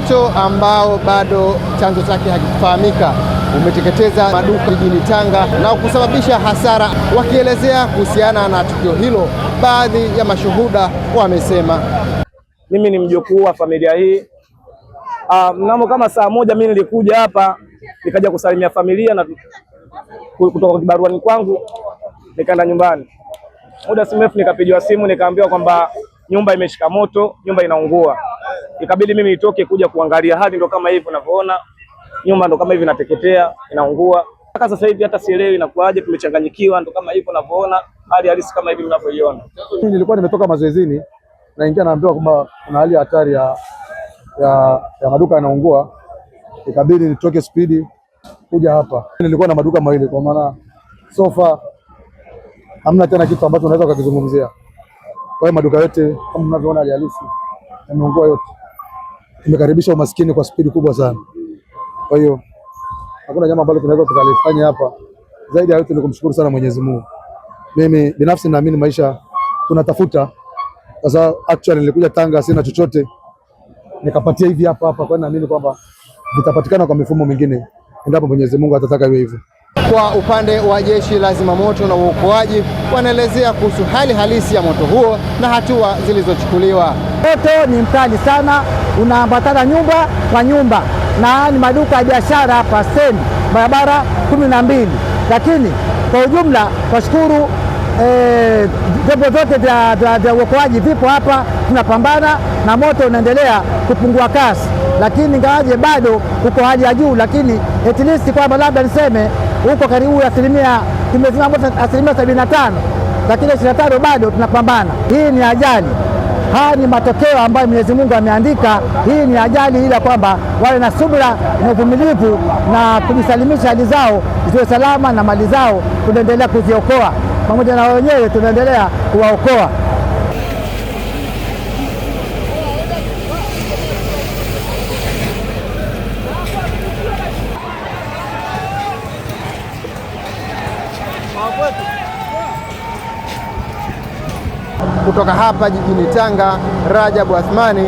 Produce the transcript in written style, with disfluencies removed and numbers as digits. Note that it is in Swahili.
Moto ambao bado chanzo chake hakifahamika umeteketeza maduka jijini Tanga na kusababisha hasara. Wakielezea kuhusiana na tukio hilo, baadhi ya mashuhuda wamesema, mimi ni mjukuu wa familia hii. Mnamo kama saa moja mimi nilikuja hapa nikaja kusalimia familia na kutoka kibaruani kwangu nikaenda nyumbani. Muda si mrefu nikapigiwa simu nikaambiwa kwamba nyumba imeshika moto, nyumba inaungua. Ikabidi mimi nitoke kuja kuangalia, hali ndo kama hivi unavyoona, nyumba ndo kama hivi inateketea, inaungua. Mpaka sasa hivi hata sielewi inakuaje, tumechanganyikiwa, ndo kama hivi unavyoona, hali halisi kama hivi mnavyoiona. Mimi nilikuwa nimetoka mazoezini na ingia naambiwa kwamba kuna hali ya hatari ya maduka yanaungua. Ikabidi nitoke spidi kuja hapa. Nilikuwa na maduka mawili, kwa maana sofa hamna tena kitu ambacho unaweza kukizungumzia. Kwa hiyo maduka yote kama mnavyoona hali halisi yameungua yote. Tumekaribisha umaskini kwa spidi kubwa sana. Kwa hiyo hakuna jambo ambalo tunaweza tukalifanya hapa. Zaidi ya yote ni kumshukuru sana Mwenyezi Mungu. Mimi binafsi naamini maisha tunatafuta. Sasa actually nilikuja Tanga sina chochote, nikapatia hivi hapa. Kwa hiyo naamini kwamba vitapatikana kwa mifumo mingine endapo Mwenyezi Mungu atataka iwe hivyo. Kwa upande wa Jeshi la Zimamoto na Uokoaji wanaelezea kuhusu hali halisi ya moto huo na hatua zilizochukuliwa. Moto ni mkali sana, unaambatana nyumba kwa nyumba na ni maduka ya biashara hapa stendi, barabara 12. Lakini kwa ujumla tunashukuru vyombo vyote vya uokoaji vipo hapa, tunapambana na moto unaendelea kupungua kasi, lakini ingawaje bado uko hali ya juu, lakini at least kwamba labda niseme huko karibu asilimia 75, lakini 25 bado tunapambana. Hii ni ajali, haya ni matokeo ambayo Mwenyezi Mungu ameandika. Hii ni ajali, ila kwamba wawe na subira na uvumilivu na kujisalimisha hali zao ziwe salama na mali zao tunaendelea kuziokoa, pamoja na wenyewe tunaendelea kuwaokoa. Kutoka hapa jijini Tanga, Rajabu Athmani.